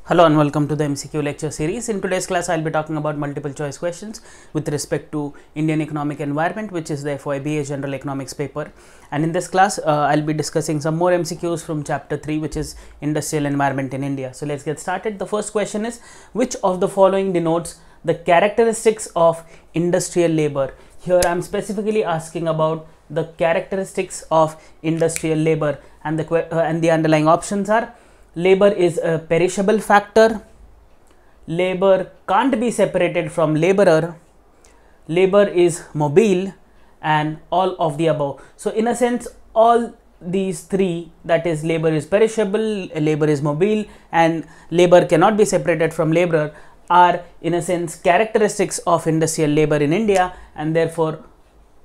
Hello and welcome to the MCQ lecture series. In today's class, I'll be talking about multiple choice questions with respect to Indian economic environment, which is the FYBA General Economics paper. And in this class, I'll be discussing some more MCQs from chapter 3, which is Industrial Environment in India. So let's get started. The first question is, which of the following denotes the characteristics of industrial labor? Here I'm specifically asking about the characteristics of industrial labor, and the underlying options are: labor is a perishable factor, labor can't be separated from laborer, labor is mobile, and all of the above. So in a sense, all these three, that is labor is perishable, labor is mobile, and labor cannot be separated from laborer, are in a sense characteristics of industrial labor in India, and therefore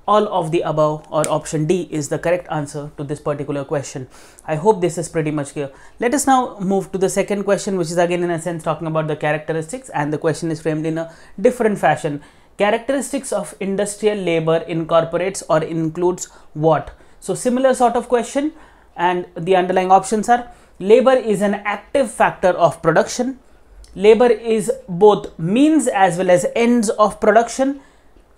all of the above, or option D, is the correct answer to this particular question. I hope this is pretty much clear. Let us now move to the second question, which is again in a sense talking about the characteristics, and the question is framed in a different fashion. Characteristics of industrial labor incorporates or includes what? So similar sort of question, and the underlying options are: labor is an active factor of production, labor is both means as well as ends of production,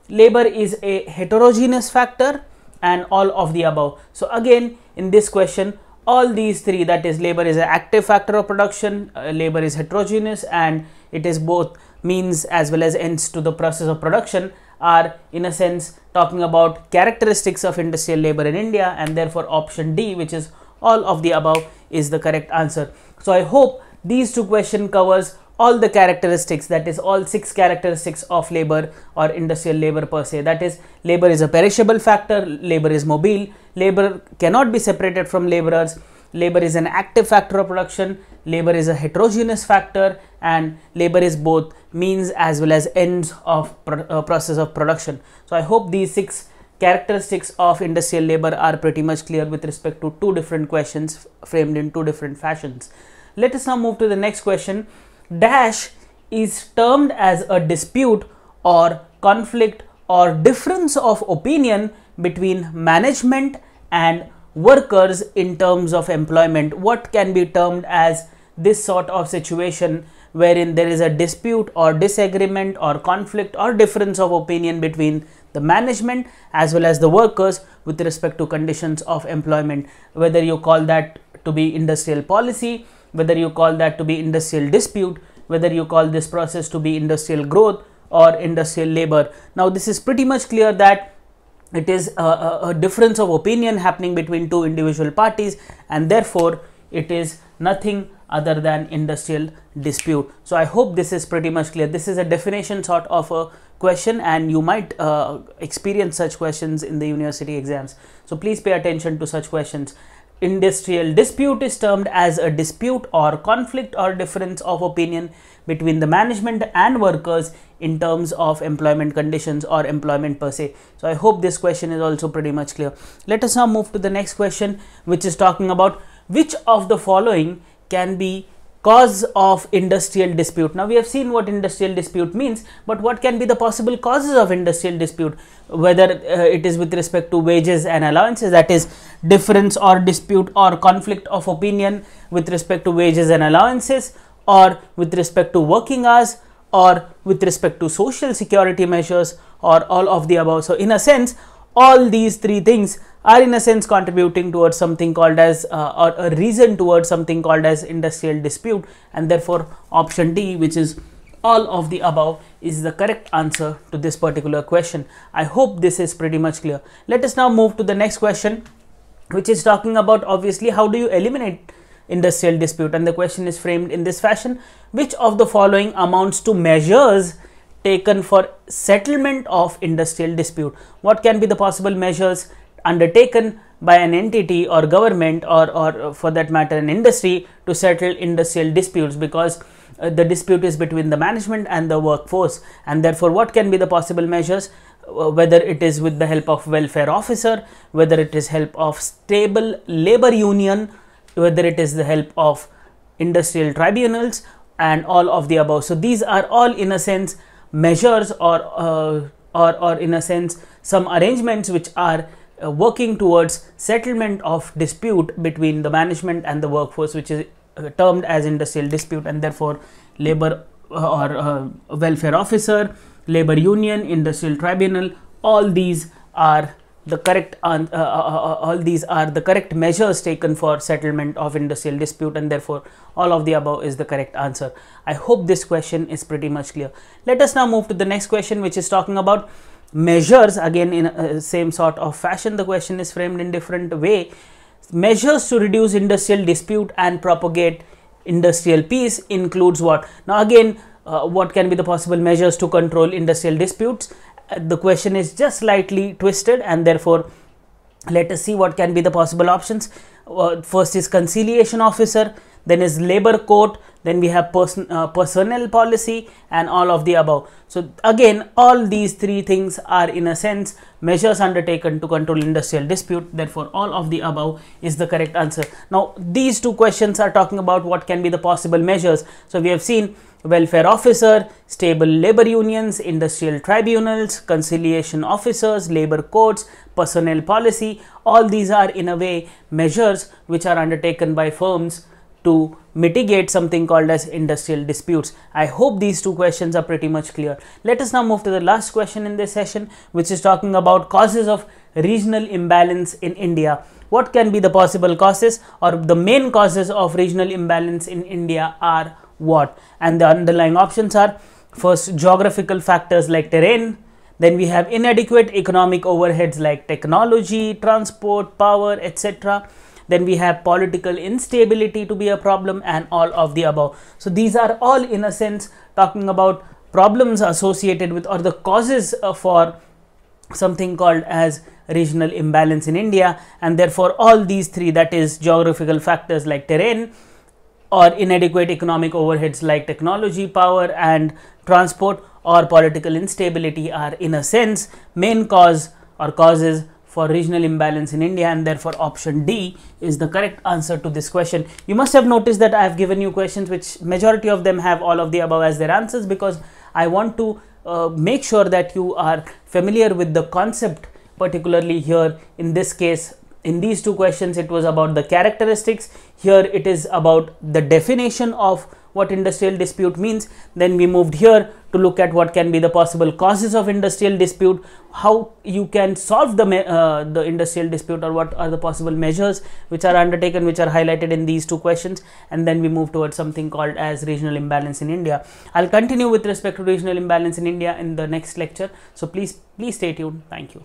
labor is a heterogeneous factor, and all of the above. So again in this question, all these three, that is labor is an active factor of production, labor is heterogeneous, and it is both means as well as ends to the process of production, are in a sense talking about characteristics of industrial labor in India, and therefore option D, which is all of the above, is the correct answer. So I hope these two questions covers all the characteristics, that is all 6 characteristics of labor or industrial labor per se. That is, labor is a perishable factor, labor is mobile, labor cannot be separated from laborers, labor is an active factor of production, labor is a heterogeneous factor, and labor is both means as well as ends of process of production. So I hope these 6 characteristics of industrial labor are pretty much clear with respect to 2 different questions framed in 2 different fashions. Let us now move to the next question. Dash is termed as a dispute or conflict or difference of opinion between management and workers in terms of employment. What can be termed as this sort of situation wherein there is a dispute or disagreement or conflict or difference of opinion between the management as well as the workers with respect to conditions of employment? Whether you call that to be industrial policy, whether you call that to be industrial dispute, whether you call this process to be industrial growth or industrial labor. Now this is pretty much clear that it is a difference of opinion happening between 2 individual parties, and therefore it is nothing other than industrial dispute. So I hope this is pretty much clear. This is a definition sort of a question, and you might experience such questions in the university exams. So please pay attention to such questions. Industrial dispute is termed as a dispute or conflict or difference of opinion between the management and workers in terms of employment conditions or employment per se. So I hope this question is also pretty much clear. Let us now move to the next question, which is talking about which of the following can be cause of industrial dispute. Now we have seen what industrial dispute means, but what can be the possible causes of industrial dispute? Whether it is with respect to wages and allowances, that is difference or dispute or conflict of opinion with respect to wages and allowances, or with respect to working hours, or with respect to social security measures, or all of the above. So in a sense, all these 3 things are in a sense contributing towards something called as or a reason towards something called as industrial dispute, and therefore option D, which is all of the above, is the correct answer to this particular question. I hope this is pretty much clear. Let us now move to the next question, which is talking about obviously how do you eliminate industrial dispute, and the question is framed in this fashion: which of the following amounts to measures taken for settlement of industrial dispute? What can be the possible measures undertaken by an entity or government, or for that matter an industry, to settle industrial disputes, because the dispute is between the management and the workforce, and therefore what can be the possible measures? Whether it is with the help of welfare officer, whether it is help of stable labor union, whether it is the help of industrial tribunals, and all of the above. So these are all in a sense measures or in a sense some arrangements which are working towards settlement of dispute between the management and the workforce, which is termed as industrial dispute, and therefore labor or welfare officer, labor union, industrial tribunal, all these are the correct all these are the correct measures taken for settlement of industrial dispute, and therefore all of the above is the correct answer. I hope this question is pretty much clear. Let us now move to the next question, which is talking about measures. Again, in same sort of fashion, the question is framed in different way. Measures to reduce industrial dispute and propagate industrial peace includes what? Now again, what can be the possible measures to control industrial disputes? The question is just slightly twisted, and therefore let us see what can be the possible options. First is conciliation officer, then is labor court, then we have personnel policy, and all of the above. So again, all these three things are in a sense measures undertaken to control industrial dispute, therefore all of the above is the correct answer. Now these two questions are talking about what can be the possible measures. So we have seen welfare officer, stable labor unions, industrial tribunals, conciliation officers, labor courts, personnel policy. All these are in a way measures which are undertaken by firms to mitigate something called as industrial disputes. I hope these two questions are pretty much clear. Let us now move to the last question in this session, which is talking about causes of regional imbalance in India. What can be the possible causes, or the main causes of regional imbalance in India are what? And the underlying options are: first, geographical factors like terrain, then we have inadequate economic overheads like technology, transport, power, etc. Then we have political instability to be a problem, and all of the above. So these are all in a sense talking about problems associated with, or the causes for something called as regional imbalance in India, and therefore all these three, that is geographical factors like terrain, or inadequate economic overheads like technology, power and transport, or political instability, are in a sense main cause or causes for regional imbalance in India, and therefore option D is the correct answer to this question. You must have noticed that I have given you questions which majority of them have all of the above as their answers, because I want to make sure that you are familiar with the concept. Particularly here in this case, in these two questions, it was about the characteristics. Here it is about the definition of what industrial dispute means. Then we moved here to look at what can be the possible causes of industrial dispute, how you can solve the industrial dispute, or what are the possible measures which are undertaken, which are highlighted in these two questions. And then we move towards something called as regional imbalance in India. I'll continue with respect to regional imbalance in India in the next lecture. So please stay tuned. Thank you.